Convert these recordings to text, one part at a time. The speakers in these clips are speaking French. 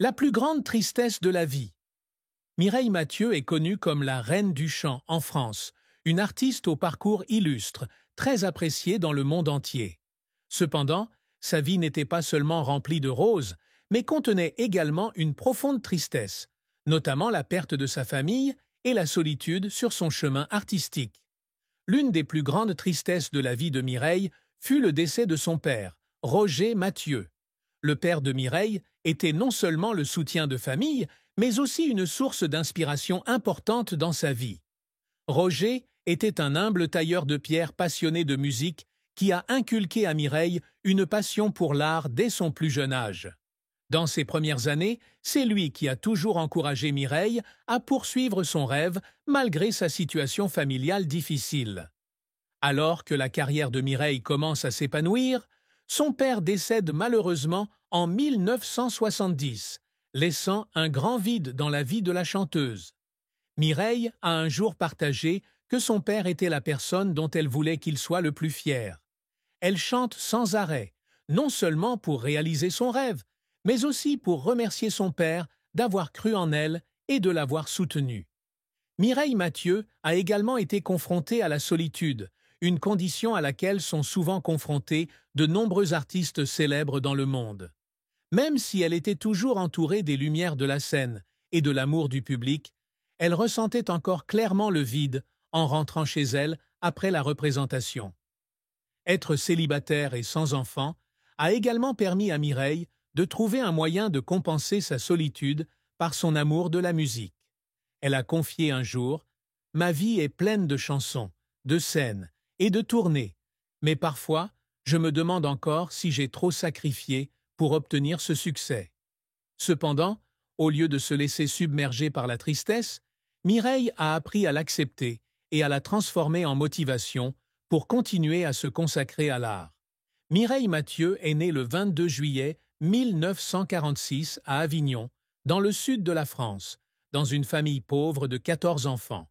La plus grande tristesse de la vie. Mireille Mathieu est connue comme la reine du chant en France, une artiste au parcours illustre, très appréciée dans le monde entier. Cependant, sa vie n'était pas seulement remplie de roses, mais contenait également une profonde tristesse, notamment la perte de sa famille et la solitude sur son chemin artistique. L'une des plus grandes tristesses de la vie de Mireille fut le décès de son père, Roger Mathieu. Le père de Mireille était non seulement le soutien de famille, mais aussi une source d'inspiration importante dans sa vie. Roger était un humble tailleur de pierre passionné de musique qui a inculqué à Mireille une passion pour l'art dès son plus jeune âge. Dans ses premières années, c'est lui qui a toujours encouragé Mireille à poursuivre son rêve malgré sa situation familiale difficile. Alors que la carrière de Mireille commence à s'épanouir, son père décède malheureusement en 1970, laissant un grand vide dans la vie de la chanteuse. Mireille a un jour partagé que son père était la personne dont elle voulait qu'il soit le plus fier. Elle chante sans arrêt, non seulement pour réaliser son rêve, mais aussi pour remercier son père d'avoir cru en elle et de l'avoir soutenue. Mireille Mathieu a également été confrontée à la solitude, une condition à laquelle sont souvent confrontés de nombreux artistes célèbres dans le monde. Même si elle était toujours entourée des lumières de la scène et de l'amour du public, elle ressentait encore clairement le vide en rentrant chez elle après la représentation. Être célibataire et sans enfant a également permis à Mireille de trouver un moyen de compenser sa solitude par son amour de la musique. Elle a confié un jour « Ma vie est pleine de chansons, de scènes et de tournées, mais parfois, je me demande encore si j'ai trop sacrifié pour obtenir ce succès. » Cependant, au lieu de se laisser submerger par la tristesse, Mireille a appris à l'accepter et à la transformer en motivation pour continuer à se consacrer à l'art. Mireille Mathieu est née le 22 juillet 1946 à Avignon, dans le sud de la France, dans une famille pauvre de 14 enfants.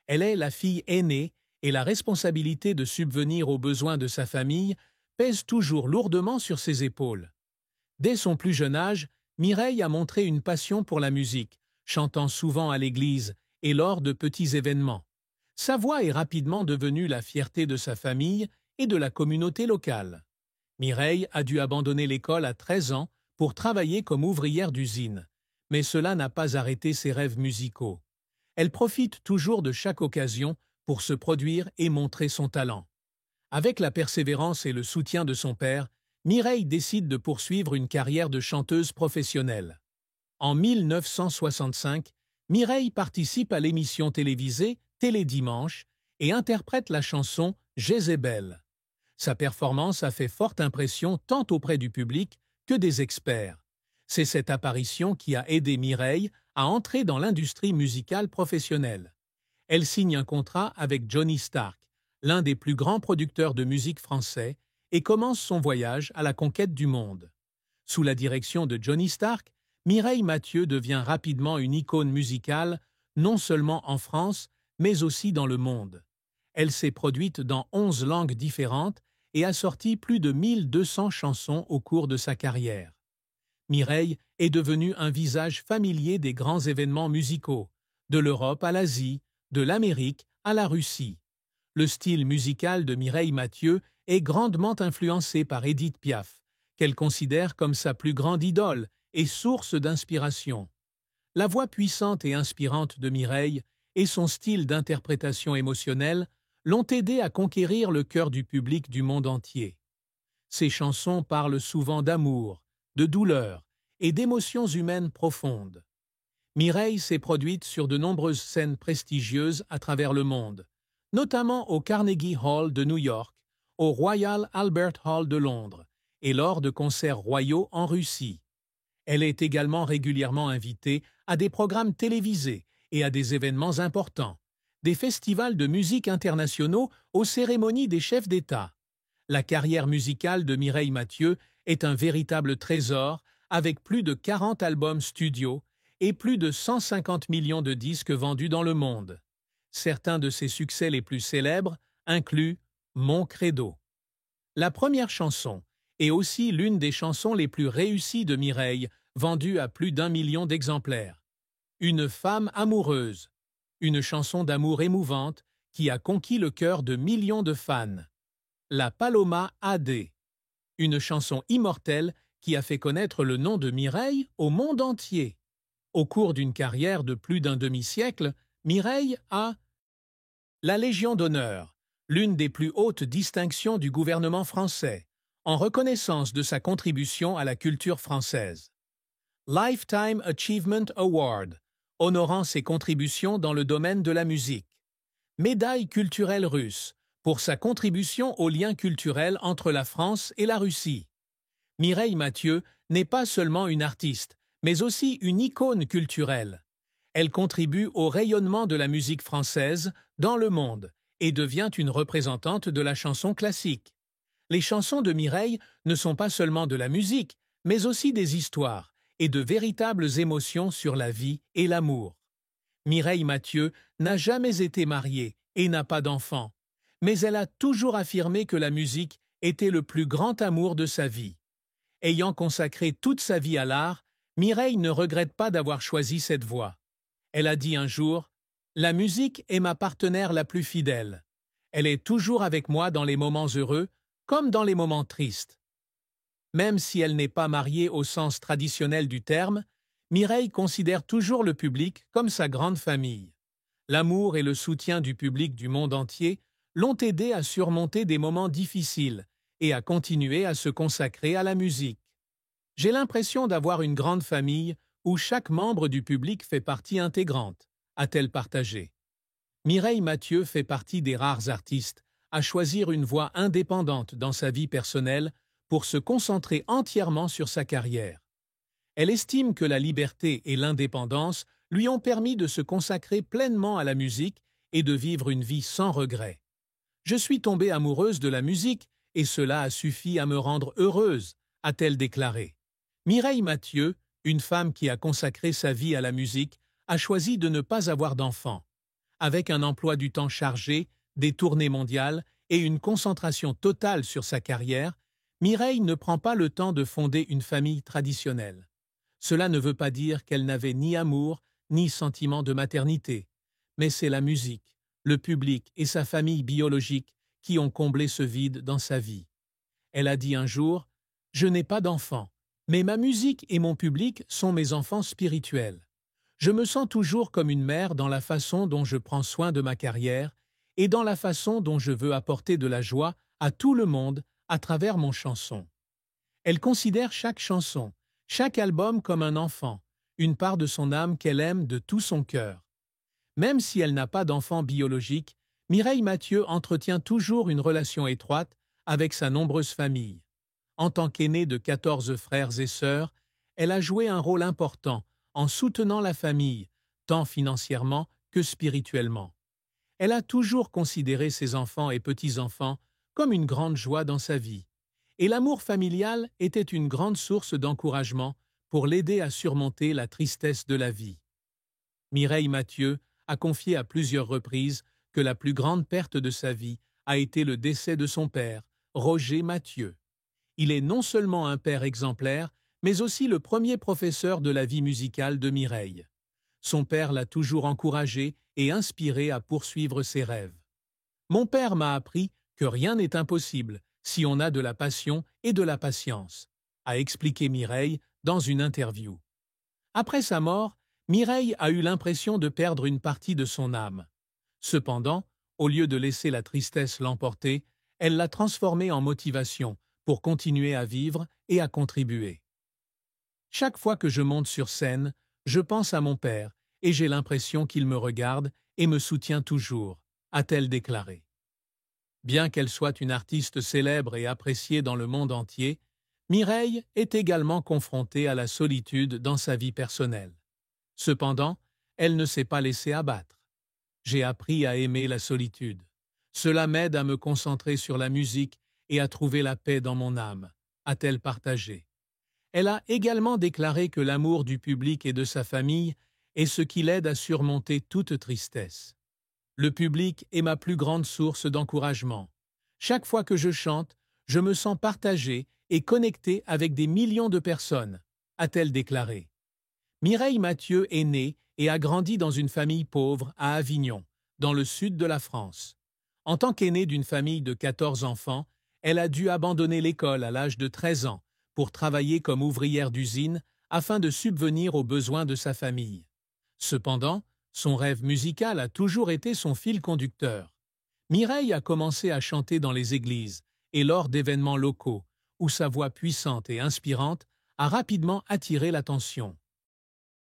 Elle est la fille aînée et la responsabilité de subvenir aux besoins de sa famille pèse toujours lourdement sur ses épaules. Dès son plus jeune âge, Mireille a montré une passion pour la musique, chantant souvent à l'église et lors de petits événements. Sa voix est rapidement devenue la fierté de sa famille et de la communauté locale. Mireille a dû abandonner l'école à 13 ans pour travailler comme ouvrière d'usine, mais cela n'a pas arrêté ses rêves musicaux. Elle profite toujours de chaque occasion pour se produire et montrer son talent. Avec la persévérance et le soutien de son père, Mireille décide de poursuivre une carrière de chanteuse professionnelle. En 1965, Mireille participe à l'émission télévisée Télédimanche et interprète la chanson « Jézébel ». Sa performance a fait forte impression tant auprès du public que des experts. C'est cette apparition qui a aidé Mireille à entrer dans l'industrie musicale professionnelle. Elle signe un contrat avec Johnny Stark, l'un des plus grands producteurs de musique français, et commence son voyage à la conquête du monde. Sous la direction de Johnny Stark, Mireille Mathieu devient rapidement une icône musicale, non seulement en France, mais aussi dans le monde. Elle s'est produite dans 11 langues différentes et a sorti plus de 1200 chansons au cours de sa carrière. Mireille est devenue un visage familier des grands événements musicaux, de l'Europe à l'Asie, de l'Amérique à la Russie. Le style musical de Mireille Mathieu est grandement influencé par Édith Piaf, qu'elle considère comme sa plus grande idole et source d'inspiration. La voix puissante et inspirante de Mireille et son style d'interprétation émotionnelle l'ont aidé à conquérir le cœur du public du monde entier. Ses chansons parlent souvent d'amour, de douleur et d'émotions humaines profondes. Mireille s'est produite sur de nombreuses scènes prestigieuses à travers le monde, notamment au Carnegie Hall de New York, au Royal Albert Hall de Londres et lors de concerts royaux en Russie. Elle est également régulièrement invitée à des programmes télévisés et à des événements importants, des festivals de musique internationaux aux cérémonies des chefs d'État. La carrière musicale de Mireille Mathieu est un véritable trésor avec plus de 40 albums studio et plus de 150 millions de disques vendus dans le monde. Certains de ses succès les plus célèbres incluent « Mon Credo ». La première chanson est aussi l'une des chansons les plus réussies de Mireille vendue à plus d'1 million d'exemplaires. Une femme amoureuse, une chanson d'amour émouvante qui a conquis le cœur de millions de fans. La Paloma AD, une chanson immortelle qui a fait connaître le nom de Mireille au monde entier. Au cours d'une carrière de plus d'un demi-siècle, Mireille a la Légion d'honneur, l'une des plus hautes distinctions du gouvernement français, en reconnaissance de sa contribution à la culture française. Lifetime Achievement Award, honorant ses contributions dans le domaine de la musique. Médaille culturelle russe, pour sa contribution aux liens culturels entre la France et la Russie. Mireille Mathieu n'est pas seulement une artiste, mais aussi une icône culturelle. Elle contribue au rayonnement de la musique française dans le monde et devient une représentante de la chanson classique. Les chansons de Mireille ne sont pas seulement de la musique, mais aussi des histoires et de véritables émotions sur la vie et l'amour. Mireille Mathieu n'a jamais été mariée et n'a pas d'enfant, mais elle a toujours affirmé que la musique était le plus grand amour de sa vie. Ayant consacré toute sa vie à l'art, Mireille ne regrette pas d'avoir choisi cette voie. Elle a dit un jour « La musique est ma partenaire la plus fidèle. Elle est toujours avec moi dans les moments heureux, comme dans les moments tristes. » Même si elle n'est pas mariée au sens traditionnel du terme, Mireille considère toujours le public comme sa grande famille. L'amour et le soutien du public du monde entier l'ont aidée à surmonter des moments difficiles et à continuer à se consacrer à la musique. « J'ai l'impression d'avoir une grande famille où chaque membre du public fait partie intégrante », a-t-elle partagé. Mireille Mathieu fait partie des rares artistes à choisir une voie indépendante dans sa vie personnelle pour se concentrer entièrement sur sa carrière. Elle estime que la liberté et l'indépendance lui ont permis de se consacrer pleinement à la musique et de vivre une vie sans regret. « Je suis tombée amoureuse de la musique et cela a suffi à me rendre heureuse », a-t-elle déclaré. Mireille Mathieu, une femme qui a consacré sa vie à la musique, a choisi de ne pas avoir d'enfant. Avec un emploi du temps chargé, des tournées mondiales et une concentration totale sur sa carrière, Mireille ne prend pas le temps de fonder une famille traditionnelle. Cela ne veut pas dire qu'elle n'avait ni amour, ni sentiment de maternité, mais c'est la musique, le public et sa famille biologique qui ont comblé ce vide dans sa vie. Elle a dit un jour « Je n'ai pas d'enfant, mais ma musique et mon public sont mes enfants spirituels. Je me sens toujours comme une mère dans la façon dont je prends soin de ma carrière et dans la façon dont je veux apporter de la joie à tout le monde à travers mon chanson. » Elle considère chaque chanson, chaque album comme un enfant, une part de son âme qu'elle aime de tout son cœur. Même si elle n'a pas d'enfant biologique, Mireille Mathieu entretient toujours une relation étroite avec sa nombreuse famille. En tant qu'aînée de 14 frères et sœurs, elle a joué un rôle important en soutenant la famille, tant financièrement que spirituellement. Elle a toujours considéré ses enfants et petits-enfants comme une grande joie dans sa vie, et l'amour familial était une grande source d'encouragement pour l'aider à surmonter la tristesse de la vie. Mireille Mathieu a confié à plusieurs reprises que la plus grande perte de sa vie a été le décès de son père, Roger Mathieu. Il est non seulement un père exemplaire, mais aussi le premier professeur de la vie musicale de Mireille. Son père l'a toujours encouragé et inspiré à poursuivre ses rêves. « Mon père m'a appris que rien n'est impossible si on a de la passion et de la patience », a expliqué Mireille dans une interview. Après sa mort, Mireille a eu l'impression de perdre une partie de son âme. Cependant, au lieu de laisser la tristesse l'emporter, elle l'a transformée en motivation pour continuer à vivre et à contribuer. « Chaque fois que je monte sur scène, je pense à mon père et j'ai l'impression qu'il me regarde et me soutient toujours », a-t-elle déclaré. Bien qu'elle soit une artiste célèbre et appréciée dans le monde entier, Mireille est également confrontée à la solitude dans sa vie personnelle. Cependant, elle ne s'est pas laissée abattre. « J'ai appris à aimer la solitude. Cela m'aide à me concentrer sur la musique et à trouver la paix dans mon âme », a-t-elle partagé. Elle a également déclaré que l'amour du public et de sa famille est ce qui l'aide à surmonter toute tristesse. « Le public est ma plus grande source d'encouragement. Chaque fois que je chante, je me sens partagé et connecté avec des millions de personnes, » a-t-elle déclaré. Mireille Mathieu est née et a grandi dans une famille pauvre à Avignon, dans le sud de la France. En tant qu'aînée d'une famille de 14 enfants, elle a dû abandonner l'école à l'âge de 13 ans pour travailler comme ouvrière d'usine afin de subvenir aux besoins de sa famille. Cependant, son rêve musical a toujours été son fil conducteur. Mireille a commencé à chanter dans les églises et lors d'événements locaux, où sa voix puissante et inspirante a rapidement attiré l'attention.